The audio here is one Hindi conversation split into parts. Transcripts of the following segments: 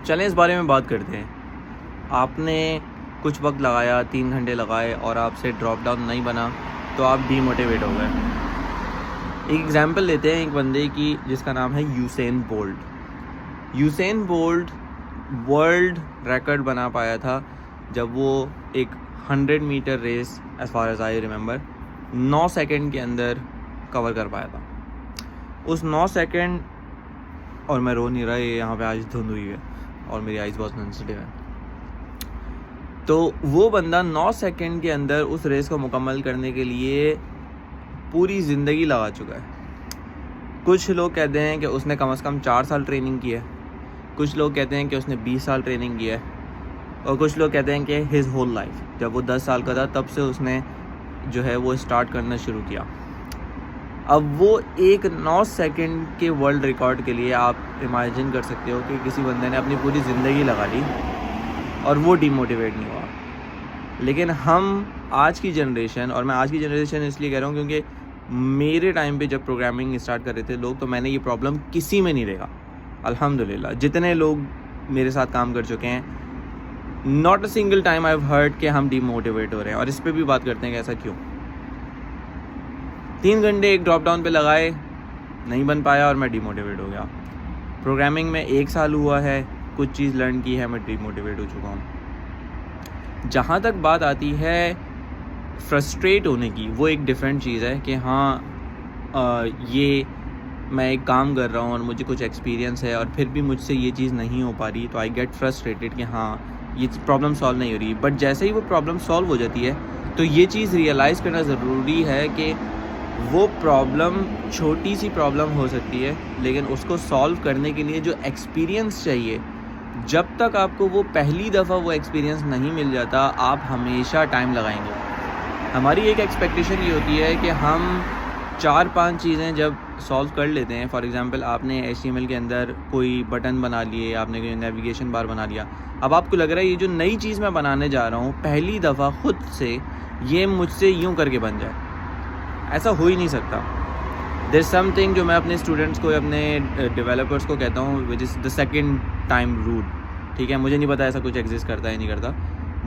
चलें इस बारे में बात करते हैं। आपने कुछ वक्त लगाया, 3 घंटे लगाए और आपसे ड्रॉप डाउन नहीं बना तो आप डीमोटिवेट हो गए। एक एग्ज़ाम्पल लेते हैं एक बंदे की जिसका नाम है Usain Bolt. Usain Bolt world record बना पाया था जब वो एक 100 metre race as far as I remember 9 second के अंदर कवर कर पाया था। उस 9 सेकंड, और मैं रो नहीं रहा, ये यहाँ पे आज धुंध हुई है और मेरी आइज़ बहुत सेंसिटिव है। तो वो बंदा 9 सेकंड के अंदर उस रेस को मुकम्मल करने के लिए पूरी ज़िंदगी लगा चुका है। कुछ लोग कहते हैं कि उसने कम से कम 4 साल ट्रेनिंग की है, कुछ लोग कहते हैं कि उसने 20 साल ट्रेनिंग की है, और कुछ लोग कहते हैं कि हिज होल लाइफ, जब वो 10 साल का था तब से उसने जो है वो स्टार्ट करना शुरू किया। अब वो एक 9 सेकंड के वर्ल्ड रिकॉर्ड के लिए आप इमेजिन कर सकते हो कि किसी बंदे ने अपनी पूरी ज़िंदगी लगा ली और वो डीमोटिवेट नहीं हुआ। लेकिन हम आज की जनरेशन, और मैं आज की जनरेशन इसलिए कह रहा हूँ क्योंकि मेरे टाइम पे जब प्रोग्रामिंग स्टार्ट कर रहे थे लोग, तो मैंने ये प्रॉब्लम किसी में नहीं देखा। अल्हम्दुलिल्लाह जितने लोग मेरे साथ काम कर चुके हैं, not a single time I have heard कि हम डीमोटिवेट हो रहे हैं। और इस पर भी बात करते हैं कि ऐसा क्यों। 3 घंटे एक ड्रॉप डाउन पे लगाए, नहीं बन पाया और मैं डीमोटिवेट हो गया। प्रोग्रामिंग में 1 साल हुआ है, कुछ चीज़ लर्न की है, मैं डीमोटिवेट हो चुका हूँ। जहाँ तक बात आती है फ्रस्ट्रेट होने की, वो एक डिफरेंट चीज़ है कि हाँ ये मैं एक काम कर रहा हूँ और मुझे कुछ एक्सपीरियंस है और फिर भी मुझसे ये चीज़ नहीं हो पा रही, तो आई गेट फ्रस्ट्रेटेड कि हाँ ये प्रॉब्लम सॉल्व नहीं हो रही। बट जैसे ही वो प्रॉब्लम सॉल्व हो जाती है तो ये चीज़ रियलाइज़ करना ज़रूरी है कि वो प्रॉब्लम छोटी सी प्रॉब्लम हो सकती है, लेकिन उसको सॉल्व करने के लिए जो एक्सपीरियंस चाहिए, जब तक आपको वो पहली दफ़ा वो एक्सपीरियंस नहीं मिल जाता, आप हमेशा टाइम लगाएंगे। हमारी एक एक्सपेक्टेशन ये होती है कि हम 4-5 चीज़ें जब सॉल्व कर लेते हैं, फॉर एग्जांपल आपने HTML के अंदर कोई बटन बना लिए, आपने कोई नेविगेशन बार बना लिया, अब आपको लग रहा है ये जो नई चीज़ मैं बनाने जा रहा हूँ पहली दफ़ा खुद से ये मुझसे यूँ करके बन जाए। ऐसा हो ही नहीं सकता। देयर समथिंग जो मैं अपने स्टूडेंट्स को, अपने डेवलपर्स को कहता हूँ, which is the second time rule. ठीक है, मुझे नहीं पता ऐसा कुछ एग्जिस्ट करता है नहीं करता,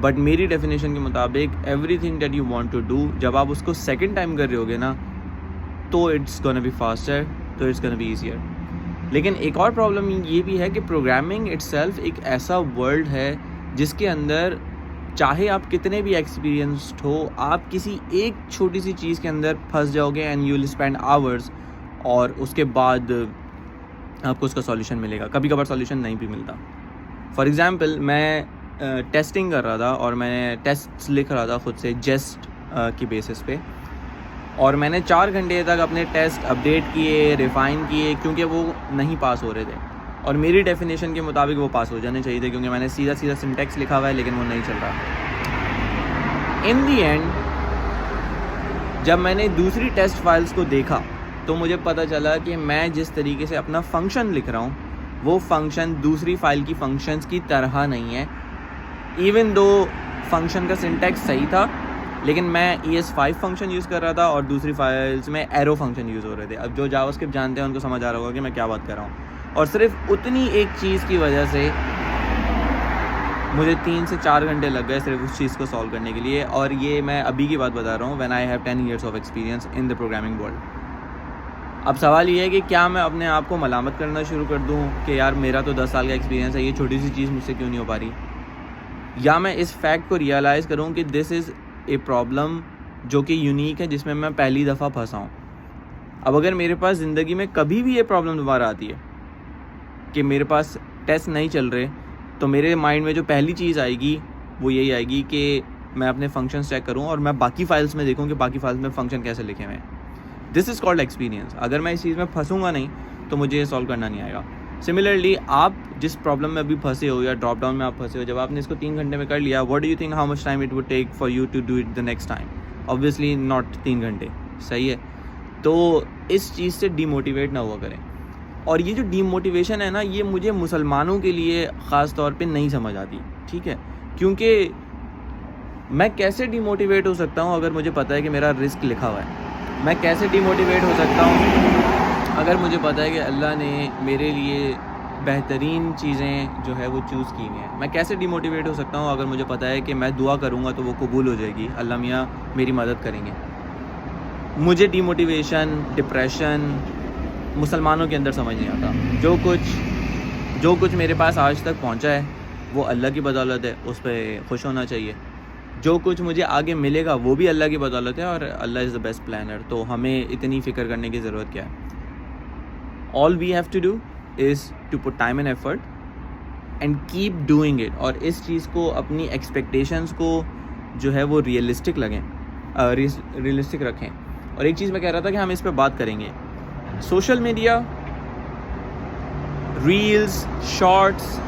बट मेरी डेफिनेशन के मुताबिक everything that you want to do, जब आप उसको सेकंड टाइम कर रहे होगे ना, तो इट्स गोना बी फास्टर, तो इट्स गोना बी ईजियर। लेकिन एक और प्रॉब्लम ये भी है कि प्रोग्रामिंग इटसेल्फ एक ऐसा वर्ल्ड है जिसके अंदर चाहे आप कितने भी एक्सपीरियंस्ड हो, आप किसी एक छोटी सी चीज़ के अंदर फंस जाओगे and you will spend hours, और उसके बाद आपको उसका सॉल्यूशन मिलेगा। कभी कभार सॉल्यूशन नहीं भी मिलता। फॉर एग्ज़ाम्पल मैं टेस्टिंग कर रहा था और मैं टेस्ट्स लिख रहा था खुद से जेस्ट की बेसिस पे, और मैंने 4 घंटे तक अपने टेस्ट अपडेट किए, रिफ़ाइन किए, क्योंकि वो नहीं पास हो रहे थे। और मेरी डेफिनेशन के मुताबिक वो पास हो जाने चाहिए थे, क्योंकि मैंने सीधा सीधा सिंटेक्स लिखा हुआ है लेकिन वो नहीं चल रहा। इन दी एंड जब मैंने दूसरी टेस्ट फाइल्स को देखा तो मुझे पता चला कि मैं जिस तरीके से अपना फंक्शन लिख रहा हूँ वो फंक्शन दूसरी फ़ाइल की फंक्शंस की तरह नहीं है। इवन दो फंक्शन का सिंटेक्स सही था, लेकिन मैं ES5 फंक्शन यूज़ कर रहा था और दूसरी फाइल्स में एरो फंक्शन यूज़ हो रहे थे। अब जो जावास्क्रिप्ट जानते हैं उनको समझ आ रहा होगा कि मैं क्या बात कर रहा हूँ। और सिर्फ उतनी एक चीज़ की वजह से मुझे 3 से 4 घंटे लग गए सिर्फ उस चीज़ को सॉल्व करने के लिए। और ये मैं अभी की बात बता रहा हूँ, when I have 10 years of experience in the programming world. अब सवाल ये है कि क्या मैं अपने आप को मलामत करना शुरू कर दूँ कि यार मेरा तो 10 साल का एक्सपीरियंस है, ये छोटी सी चीज़ मुझसे क्यों नहीं हो पा रही, या मैं इस फैक्ट को रियलाइज़ करूँ कि दिस इज़ ए प्रॉब्लम जो कि यूनिक है, जिसमें मैं पहली दफ़ा फंसा हूँ। अब अगर मेरे पास ज़िंदगी में कभी भी ये प्रॉब्लम दोबारा आती है कि मेरे पास टेस्ट नहीं चल रहे, तो मेरे माइंड में जो पहली चीज़ आएगी वो यही आएगी कि मैं अपने फंक्शंस चेक करूँ और मैं बाकी फाइल्स में देखूँ कि बाकी फाइल्स में फ़ंक्शन कैसे लिखे हुए हैं। This is called experience. अगर मैं इस चीज़ में फंसूंगा नहीं तो मुझे ये सॉल्व करना नहीं आएगा। सिमिलरली आप जिस प्रॉब्लम में अभी फंसे हो या ड्रॉप डाउन में आप फंसे हो, जब आपने इसको 3 घंटे में कर लिया, what do you think how much time it would take for you to do it the next time? Obviously not 3 घंटे, सही है। तो इस चीज़ से डीमोटिवेट ना हुआ करें। और ये जो डीमोटिवेशन है ना, ये मुझे मुसलमानों के लिए ख़ास तौर पे नहीं समझ आती, ठीक है, क्योंकि मैं कैसे डीमोटिवेट हो सकता हूँ अगर मुझे पता है कि मेरा रिस्क लिखा हुआ है? मैं कैसे डीमोटिवेट हो सकता हूँ अगर मुझे पता है कि अल्लाह ने मेरे लिए बेहतरीन चीज़ें जो है वो चूज़ की हुई हैं। मैं कैसे डिमोटिवेट हो सकता हूँ अगर मुझे पता है कि मैं दुआ करूँगा तो वो कबूल हो जाएगी, अल्लाह मियाँ मेरी मदद करेंगे। मुझे डिमोटिवेशन, डिप्रेशन मुसलमानों के अंदर समझ नहीं आता। जो कुछ मेरे पास आज तक पहुँचा है वो अल्लाह की बदौलत है, उस पे खुश होना चाहिए। जो कुछ मुझे आगे मिलेगा वो भी अल्लाह की बदौलत है, और Allah is the best planner. तो हमें इतनी फ़िक्र करने की ज़रूरत क्या है? All we have to do is to put time and effort and keep doing it. और इस चीज़ को, अपनी एक्सपेक्टेशंस को जो है वो रियलिस्टिक रखें। और एक चीज़ मैं कह रहा था कि हम इस पे बात करेंगे। Social media, reels, shorts,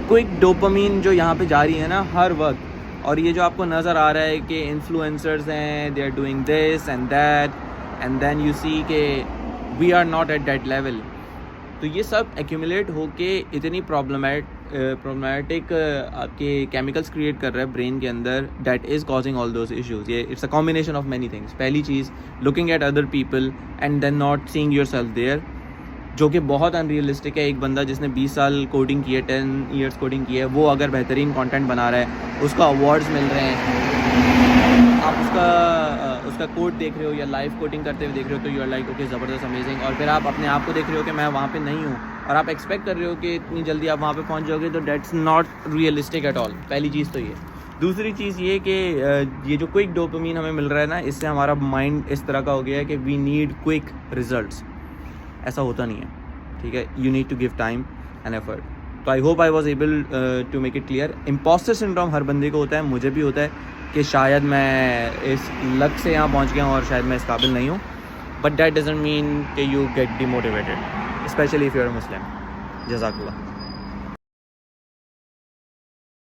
quick dopamine जो यहाँ पे जा रही है ना हर वक्त, और ये जो आपको नज़र आ रहा है कि इन्फ्लुएंसर्स हैं, they are doing this and that, and then you see के we are not at that level. तो ये सब एक्यूमुलेट होके इतनी प्रॉब्लमेटिक आपके केमिकल्स क्रिएट कर रहा है ब्रेन के अंदर, that is causing all those issues. ये it's a combination of many things. पहली चीज़, looking at other people and then not seeing yourself there, जो कि बहुत अनरियलिस्टिक है। एक बंदा जिसने 20 साल कोडिंग की है, 10 ईयर्स कोडिंग की है, वो अगर बेहतरीन कंटेंट बना रहा है, उसको अवार्ड्स मिल रहे हैं, आप उसका कोड देख रहे हो या लाइव कोडिंग करते हुए देख रहे हो, तो यू आर लाइक ओके, ज़बरदस्त, अमेजिंग। और फिर आप अपने आप को देख रहे हो कि मैं वहाँ पे नहीं हूँ, और आप एक्सपेक्ट कर रहे हो कि इतनी जल्दी आप वहाँ पे पहुँच जाओगे, तो that's not realistic at all. पहली चीज़ तो ये। दूसरी चीज़ ये कि ये जो क्विक डोपामीन हमें मिल रहा है ना, इससे हमारा माइंड इस तरह का हो गया है कि वी नीड क्विक रिजल्ट्स। ऐसा होता नहीं है, ठीक है। You need to give time and effort. तो I hope I was able to make it clear. Imposter syndrome हर बंदे को होता है, मुझे भी होता है कि शायद मैं इस लक से यहाँ पहुँच गया हूँ और शायद मैं इस काबिल नहीं हूँ, बट दैट डजंट मीन कि you get demotivated, specially if you are Muslim. जज़ाकल्लाह।